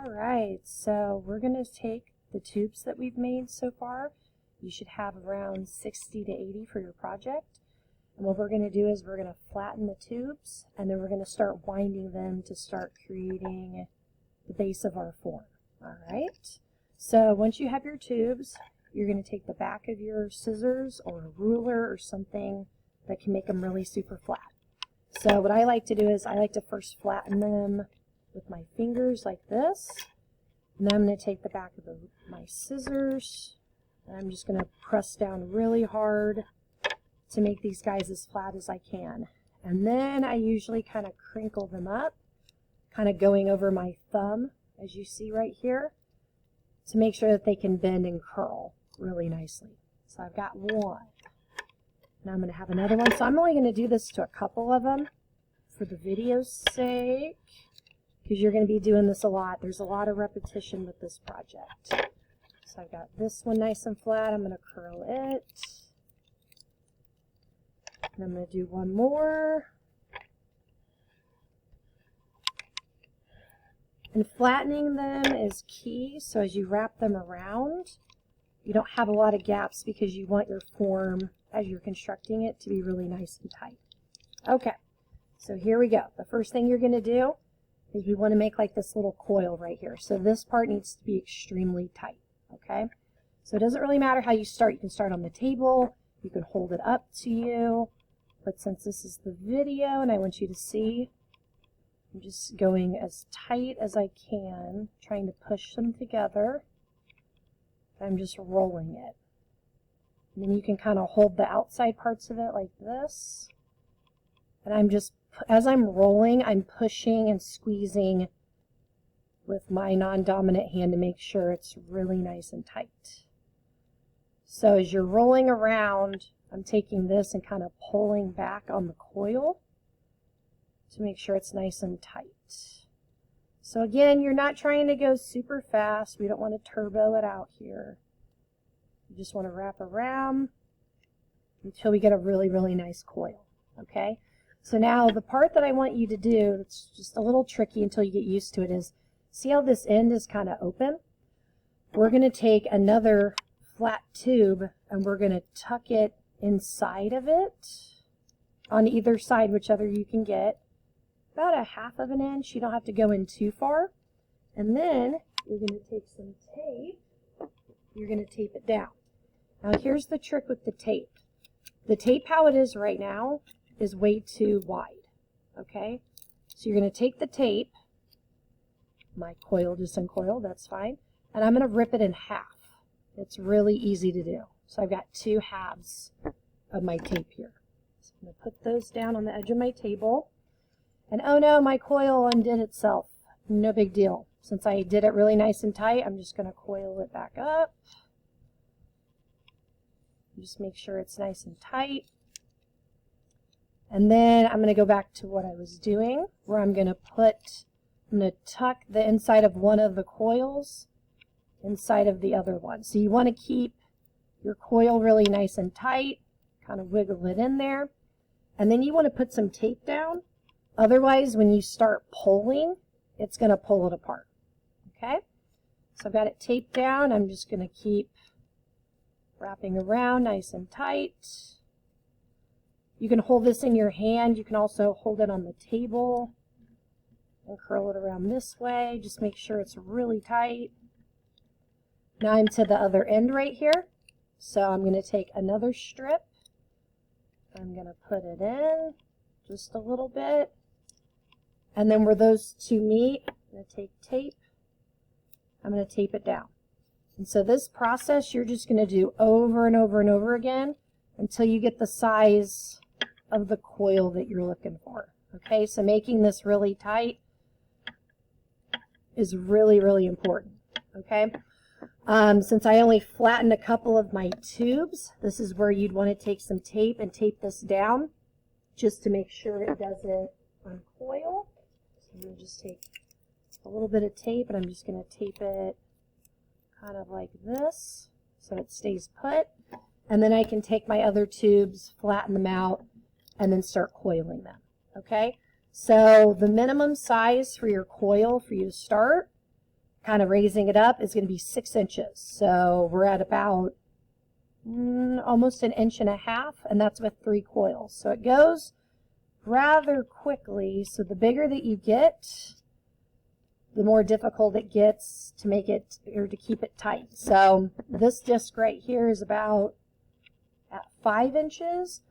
Alright, so we're going to take the tubes that we've made so far. You should have around 60 to 80 for your project. And what we're going to do is we're going to flatten the tubes, and then we're going to start winding them to start creating the base of our form. Alright, so once you have your tubes, you're going to take the back of your scissors or a ruler or something that can make them really super flat. So what I like to do is I like to first flatten them with my fingers like this, and then I'm going to take the back of my scissors, and I'm just going to press down really hard to make these guys as flat as I can. And then I usually kind of crinkle them up, kind of going over my thumb, as you see right here, to make sure that they can bend and curl really nicely. So I've got one. Now I'm going to have another one. So I'm only going to do this to a couple of them for the video's sake, because you're going to be doing this a lot. There's a lot of repetition with this project. So I've got this one nice and flat. I'm going to curl it. And I'm going to do one more. And flattening them is key, so as you wrap them around, you don't have a lot of gaps because you want your form, as you're constructing it, to be really nice and tight. Okay, so here we go. The first thing you're going to do is we want to make like this little coil right here. So this part needs to be extremely tight, okay? So it doesn't really matter how you start. You can start on the table, you can hold it up to you, but since this is the video and I want you to see, I'm just going as tight as I can, trying to push them together. I'm just rolling it. And then you can kind of hold the outside parts of it like this. And I'm just, as I'm rolling, I'm pushing and squeezing with my non-dominant hand to make sure it's really nice and tight. So as you're rolling around, I'm taking this and kind of pulling back on the coil to make sure it's nice and tight. So again, you're not trying to go super fast. We don't want to turbo it out here. You just want to wrap around until we get a really, really nice coil. Okay? So now the part that I want you to do, it's just a little tricky until you get used to it, is see how this end is kind of open? We're going to take another flat tube and we're going to tuck it inside of it on either side, whichever you can get. About a 1/2 of an inch. You don't have to go in too far. And then you're going to take some tape. You're going to tape it down. Now here's the trick with the tape. The tape how it is right now is way too wide. Okay? So you're going to take the tape. My coil just uncoiled, that's fine. And I'm going to rip it in half. It's really easy to do. So I've got 2 halves of my tape here. So I'm going to put those down on the edge of my table. And oh no, my coil undid itself. No big deal. Since I did it really nice and tight, I'm just going to coil it back up. Just make sure it's nice and tight. And then I'm going to go back to what I was doing, where I'm going to tuck the inside of one of the coils inside of the other one. So you want to keep your coil really nice and tight, kind of wiggle it in there. And then you want to put some tape down. Otherwise, when you start pulling, it's going to pull it apart. Okay? So I've got it taped down. I'm just going to keep wrapping around nice and tight. You can hold this in your hand. You can also hold it on the table and curl it around this way. Just make sure it's really tight. Now I'm to the other end right here. So I'm going to take another strip. I'm going to put it in just a little bit. And then where those two meet, I'm going to take tape. I'm going to tape it down. And so this process you're just going to do over and over and over again until you get the size of the coil that you're looking for. Okay, so making this really tight is really, really important. Okay, since I only flattened a couple of my tubes, this is where you'd want to take some tape and tape this down just to make sure it doesn't uncoil. So I'm going to just take a little bit of tape and I'm just going to tape it kind of like this so it stays put. And then I can take my other tubes, flatten them out, and then start coiling them. Okay? So the minimum size for your coil for you to start kind of raising it up, is going to be 6 inches. So we're at about almost 1.5 inches, and that's with 3 coils. So it goes rather quickly. So the bigger that you get, the more difficult it gets to make it, or to keep it tight. So this disc right here is about at 5 inches.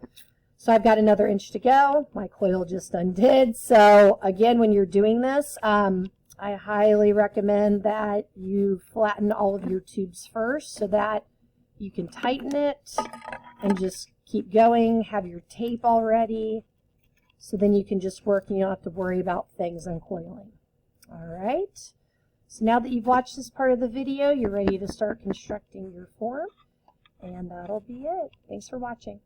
So I've got another inch to go. My coil just undid. So again, when you're doing this, I highly recommend that you flatten all of your tubes first so that you can tighten it and just keep going. Have your tape all ready, so then you can just work and you don't have to worry about things uncoiling. All right. So now that you've watched this part of the video, you're ready to start constructing your form, and that'll be it. Thanks for watching.